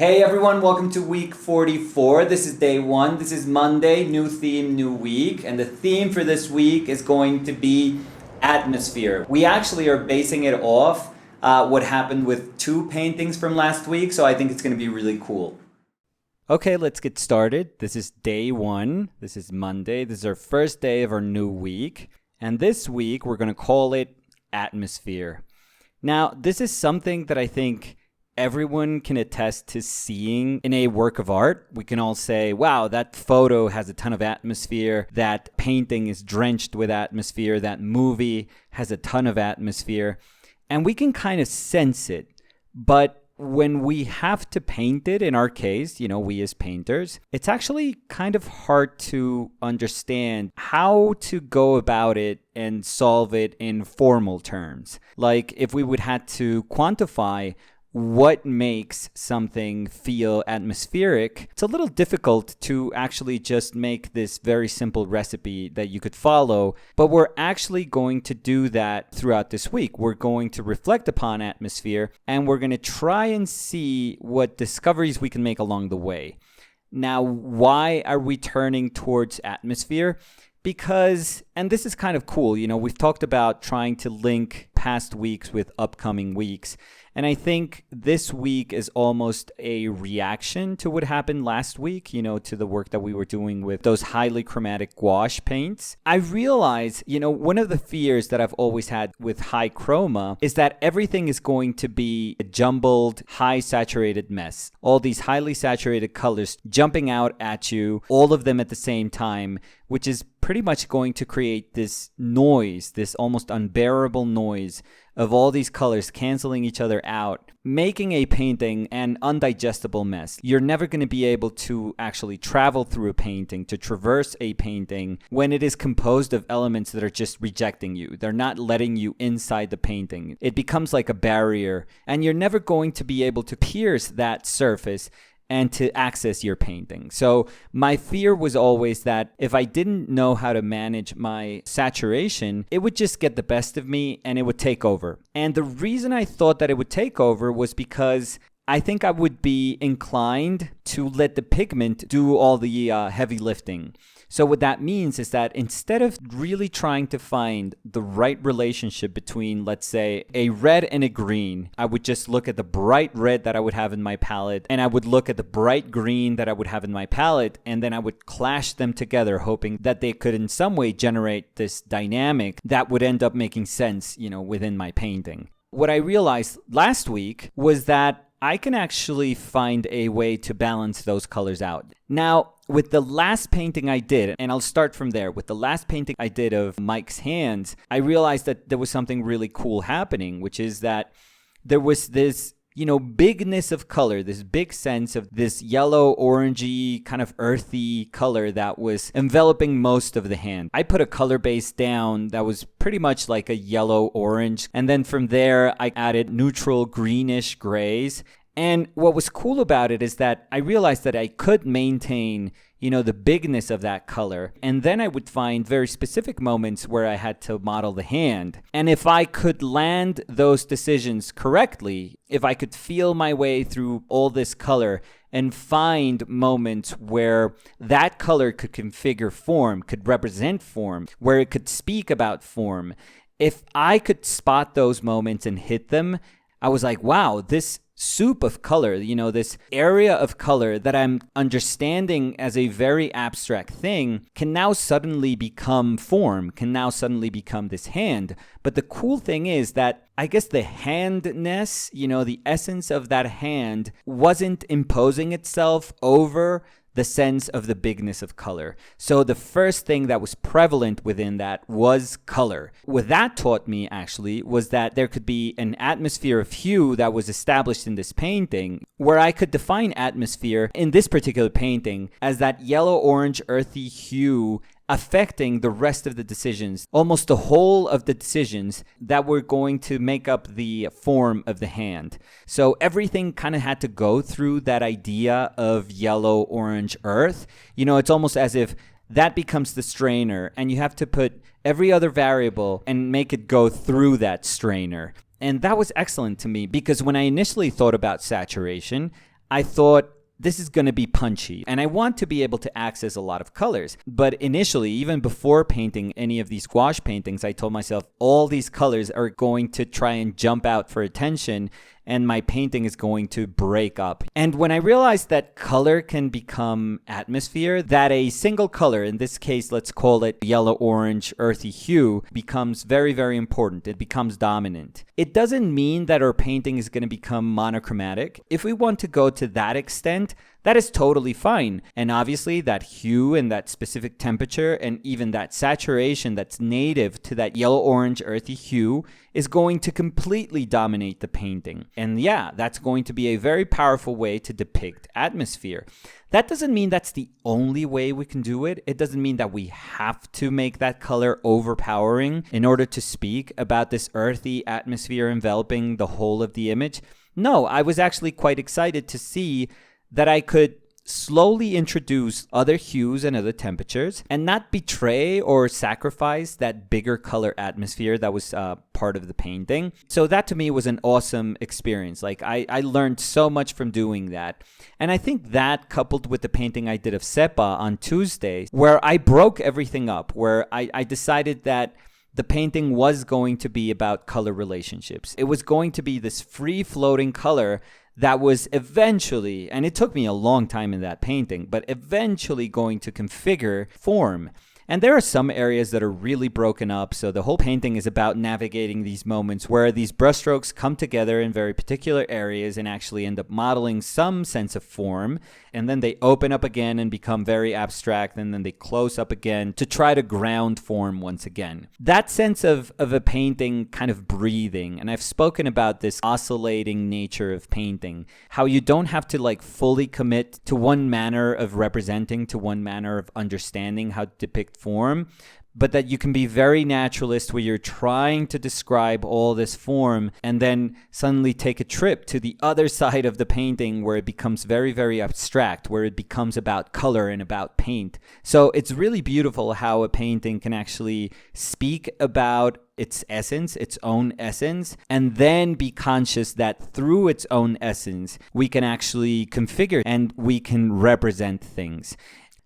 Hey everyone, welcome to week 44. This is day one. This is Monday, new theme, new week. And the theme for this week is going to be atmosphere. We actually are basing it off what happened with two paintings from last week, so I think it's going to be really cool. Okay, let's get started. This is day one. This is Monday. This is our first day of our new week. And this week, we're going to call it atmosphere. Now, this is something that I think everyone can attest to seeing in a work of art. We can all say, wow, that photo has a ton of atmosphere. That painting is drenched with atmosphere. That movie has a ton of atmosphere. And we can kind of sense it. But when we have to paint it, in our case, we as painters, it's actually kind of hard to understand how to go about it and solve it in formal terms. Like if we would have to quantify what makes something feel atmospheric, it's a little difficult to actually just make this very simple recipe that you could follow, but we're actually going to do that throughout this week. We're going to reflect upon atmosphere, and we're going to try and see what discoveries we can make along the way. Now, why are we turning towards atmosphere? Because, and this is kind of cool, we've talked about trying to link past weeks with upcoming weeks. And I think this week is almost a reaction to what happened last week, to the work that we were doing with those highly chromatic gouache paints. I realize, one of the fears that I've always had with high chroma is that everything is going to be a jumbled, high saturated mess. All these highly saturated colors jumping out at you, all of them at the same time, which is pretty much going to create this noise, this almost unbearable noise of all these colors canceling each other out, making a painting an undigestible mess. You're never going to be able to actually travel through a painting, to traverse a painting, when it is composed of elements that are just rejecting you. They're not letting you inside the painting. It becomes like a barrier, and you're never going to be able to pierce that surface and to access your painting. So my fear was always that if I didn't know how to manage my saturation, it would just get the best of me and it would take over. And the reason I thought that it would take over was because I think I would be inclined to let the pigment do all the heavy lifting. So what that means is that instead of really trying to find the right relationship between, let's say, a red and a green, I would just look at the bright red that I would have in my palette, and I would look at the bright green that I would have in my palette, and then I would clash them together, hoping that they could in some way generate this dynamic that would end up making sense, within my painting. What I realized last week was that I can actually find a way to balance those colors out. Now, with the last painting I did, and I'll start from there, with the last painting I did of Mike's hands, I realized that there was something really cool happening, which is that there was this bigness of color, this big sense of this yellow, orangey, kind of earthy color that was enveloping most of the hand. I put a color base down that was pretty much like a yellow-orange, and then from there, I added neutral greenish grays. And what was cool about it is that I realized that I could maintain the bigness of that color. And then I would find very specific moments where I had to model the hand. And if I could land those decisions correctly, if I could feel my way through all this color and find moments where that color could configure form, could represent form, where it could speak about form, if I could spot those moments and hit them, I was like, wow, this soup of color, this area of color that I'm understanding as a very abstract thing can now suddenly become form, can now suddenly become this hand. But the cool thing is that I guess the handness, the essence of that hand wasn't imposing itself over the sense of the bigness of color. So the first thing that was prevalent within that was color. What that taught me actually was that there could be an atmosphere of hue that was established in this painting, where I could define atmosphere in this particular painting as that yellow, orange, earthy hue affecting the rest of the decisions, almost the whole of the decisions that were going to make up the form of the hand. So everything kind of had to go through that idea of yellow, orange, earth. It's almost as if that becomes the strainer, and you have to put every other variable and make it go through that strainer. And that was excellent to me, because when I initially thought about saturation, I thought, this is going to be punchy, and I want to be able to access a lot of colors. But initially, even before painting any of these gouache paintings, I told myself all these colors are going to try and jump out for attention, and my painting is going to break up. And when I realized that color can become atmosphere, that a single color, in this case, let's call it yellow, orange, earthy hue, becomes very, very important. It becomes dominant. It doesn't mean that our painting is going to become monochromatic. If we want to go to that extent, that is totally fine. And obviously that hue and that specific temperature and even that saturation that's native to that yellow, orange, earthy hue is going to completely dominate the painting. And yeah, that's going to be a very powerful way to depict atmosphere. That doesn't mean that's the only way we can do it. It doesn't mean that we have to make that color overpowering in order to speak about this earthy atmosphere enveloping the whole of the image. No, I was actually quite excited to see that I could slowly introduce other hues and other temperatures and not betray or sacrifice that bigger color atmosphere that was part of the painting. So that to me was an awesome experience. Like I learned so much from doing that. And I think that coupled with the painting I did of Sepa on Tuesday, where I broke everything up, where I decided that the painting was going to be about color relationships. It was going to be this free-floating color that was eventually, and it took me a long time in that painting, but eventually going to configure form. And there are some areas that are really broken up, so the whole painting is about navigating these moments where these brushstrokes come together in very particular areas and actually end up modeling some sense of form, and then they open up again and become very abstract, and then they close up again to try to ground form once again. That sense of a painting kind of breathing, and I've spoken about this oscillating nature of painting, how you don't have to like fully commit to one manner of representing, to one manner of understanding how to depict form, but that you can be very naturalist where you're trying to describe all this form and then suddenly take a trip to the other side of the painting where it becomes very, very abstract, where it becomes about color and about paint. So it's really beautiful how a painting can actually speak about its essence, its own essence, and then be conscious that through its own essence, we can actually configure and we can represent things.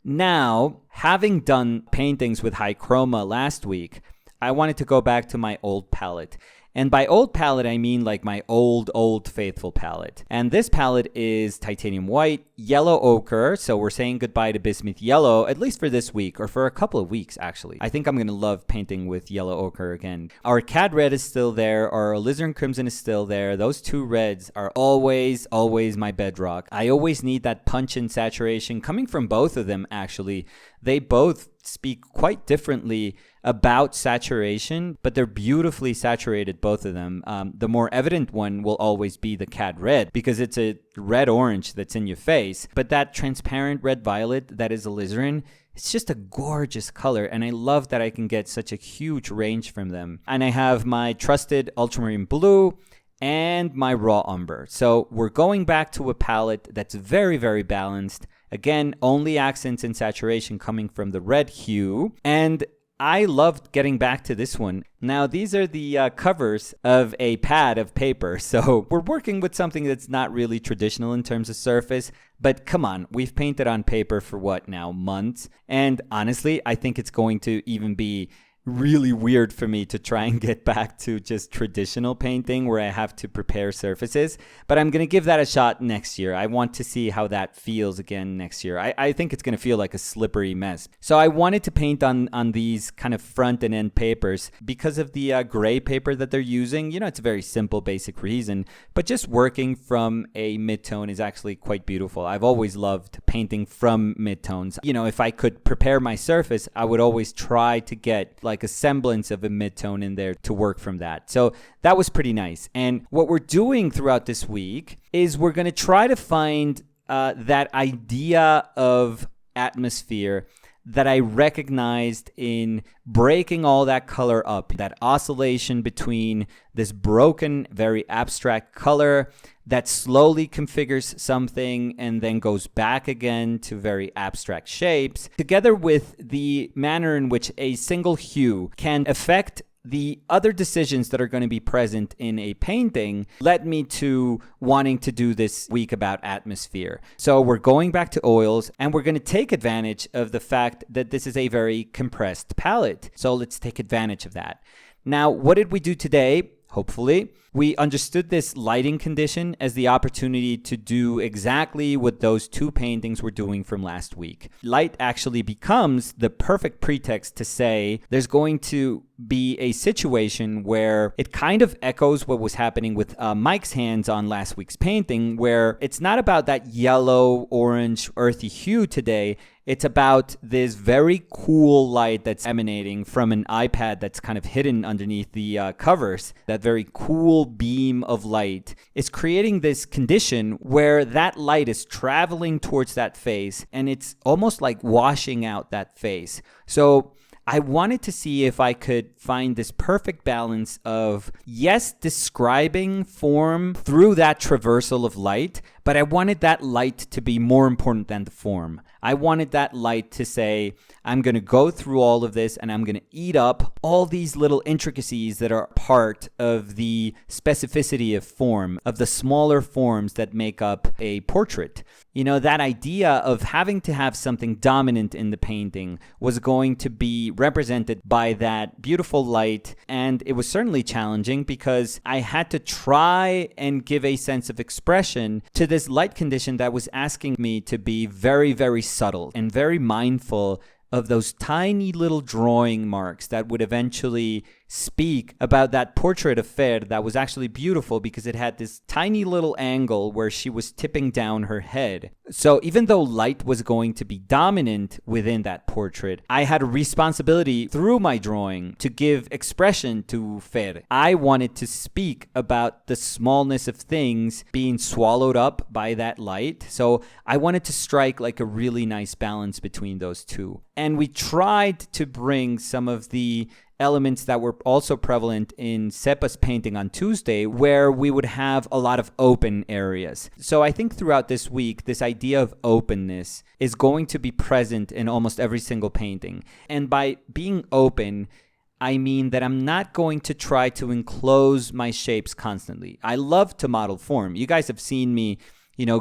Now, having done paintings with high chroma last week, I wanted to go back to my old palette. And by old palette, I mean like my old faithful palette. And this palette is titanium white, yellow ochre. So we're saying goodbye to bismuth yellow, at least for this week, or for a couple of weeks, actually. I think I'm going to love painting with yellow ochre again. Our cad red is still there. Our alizarin crimson is still there. Those two reds are always my bedrock. I always need that punch and saturation coming from both of them, actually. They both speak quite differently about saturation, but they're beautifully saturated, both of them. The more evident one will always be the cad red because it's a red-orange that's in your face. But that transparent red-violet that is alizarin, it's just a gorgeous color, and I love that I can get such a huge range from them. And I have my trusted ultramarine blue and my raw umber. So we're going back to a palette that's very, very balanced. Again, only accents and saturation coming from the red hue. And I loved getting back to this one. Now, these are the covers of a pad of paper. So we're working with something that's not really traditional in terms of surface. But come on, we've painted on paper for what now, months? And honestly, I think it's going to even be really weird for me to try and get back to just traditional painting where I have to prepare surfaces, but I'm going to give that a shot next year. I want to see how that feels again next year. I think it's going to feel like a slippery mess. So I wanted to paint on these kind of front and end papers because of the gray paper that they're using. You know, it's a very simple, basic reason, but just working from a midtone is actually quite beautiful. I've always loved painting from midtones. You know, if I could prepare my surface, I would always try to get like a semblance of a midtone in there to work from that. So that was pretty nice. And what we're doing throughout this week is we're going to try to find that idea of atmosphere that I recognized in breaking all that color up, that oscillation between this broken, very abstract color that slowly configures something and then goes back again to very abstract shapes, together with the manner in which a single hue can affect the other decisions that are going to be present in a painting led me to wanting to do this week about atmosphere. So we're going back to oils, and we're going to take advantage of the fact that this is a very compressed palette. So let's take advantage of that. Now, what did we do today? Hopefully, we understood this lighting condition as the opportunity to do exactly what those two paintings were doing from last week. Light actually becomes the perfect pretext to say there's going to be a situation where it kind of echoes what was happening with Mike's hands on last week's painting, where it's not about that yellow, orange, earthy hue today. It's about this very cool light that's emanating from an iPad that's kind of hidden underneath the covers. That very cool beam of light is creating this condition where that light is traveling towards that face, and it's almost like washing out that face. So I wanted to see if I could find this perfect balance of, yes, describing form through that traversal of light, but I wanted that light to be more important than the form. I wanted that light to say, I'm going to go through all of this and I'm going to eat up all these little intricacies that are part of the specificity of form, of the smaller forms that make up a portrait. You know, that idea of having to have something dominant in the painting was going to be represented by that beautiful light. And it was certainly challenging because I had to try and give a sense of expression to this light condition that was asking me to be very, very subtle and very mindful of those tiny little drawing marks that would eventually speak about that portrait of Fer that was actually beautiful because it had this tiny little angle where she was tipping down her head. So even though light was going to be dominant within that portrait, I had a responsibility through my drawing to give expression to Fer. I wanted to speak about the smallness of things being swallowed up by that light. So I wanted to strike like a really nice balance between those two. And we tried to bring some of the elements that were also prevalent in Seppa's painting on Tuesday, where we would have a lot of open areas. So I think throughout this week, this idea of openness is going to be present in almost every single painting. And by being open, I mean that I'm not going to try to enclose my shapes constantly. I love to model form. You guys have seen me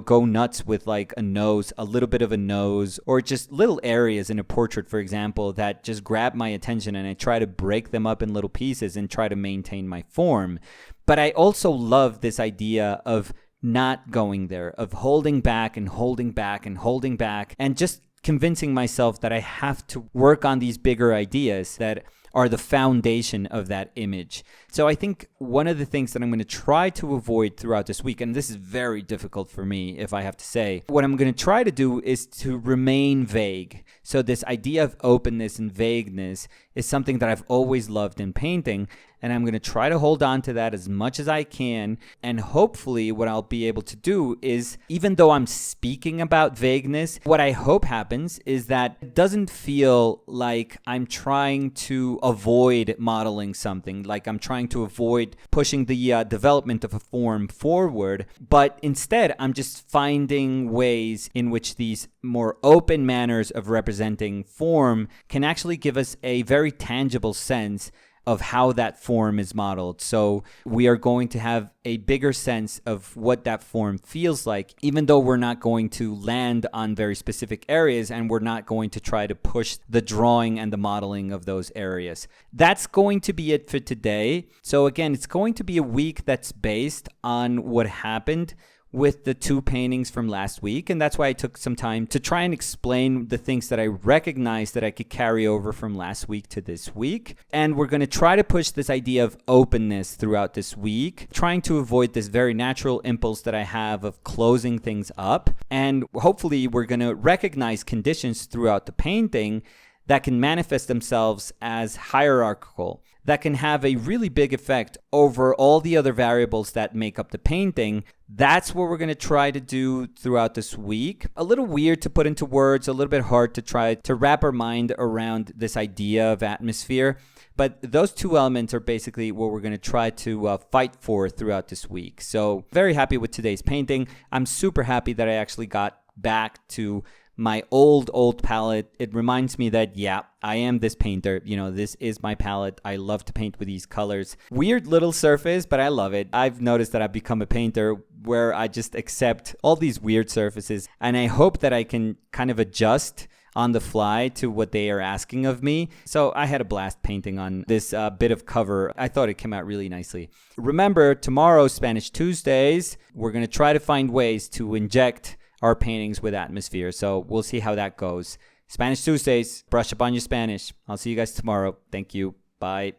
go nuts with like a nose, a little bit of a nose, or just little areas in a portrait, for example, that just grab my attention, and I try to break them up in little pieces and try to maintain my form. But I also love this idea of not going there, of holding back and holding back and holding back, and just convincing myself that I have to work on these bigger ideas that are the foundation of that image. So I think one of the things that I'm going to try to avoid throughout this week, and this is very difficult for me if I have to say, what I'm going to try to do is to remain vague. So this idea of openness and vagueness is something that I've always loved in painting, and I'm going to try to hold on to that as much as I can. And hopefully what I'll be able to do is, even though I'm speaking about vagueness, what I hope happens is that it doesn't feel like I'm trying to avoid modeling something, like I'm trying to avoid pushing the development of a form forward, but instead I'm just finding ways in which these more open manners of representing form can actually give us a very tangible sense of how that form is modeled. So we are going to have a bigger sense of what that form feels like, even though we're not going to land on very specific areas and we're not going to try to push the drawing and the modeling of those areas. That's going to be it for today. So again, it's going to be a week that's based on what happened with the two paintings from last week. And that's why I took some time to try and explain the things that I recognized that I could carry over from last week to this week. And we're going to try to push this idea of openness throughout this week, trying to avoid this very natural impulse that I have of closing things up. And hopefully we're going to recognize conditions throughout the painting that can manifest themselves as hierarchical, that can have a really big effect over all the other variables that make up the painting. That's what we're going to try to do throughout this week. A little weird to put into words, a little bit hard to try to wrap our mind around this idea of atmosphere. But those two elements are basically what we're going to try to fight for throughout this week. So very happy with today's painting. I'm super happy that I actually got back to my old palette. It reminds me that, yeah, I am this painter. This is my palette. I love to paint with these colors. Weird little surface, but I love it. I've noticed that I've become a painter where I just accept all these weird surfaces, and I hope that I can kind of adjust on the fly to what they are asking of me. So I had a blast painting on this bit of cover. I thought it came out really nicely. Remember, tomorrow, Spanish Tuesdays, we're going to try to find ways to inject our paintings with atmosphere. So we'll see how that goes. Spanish Tuesdays, brush up on your Spanish. I'll see you guys tomorrow. Thank you. Bye.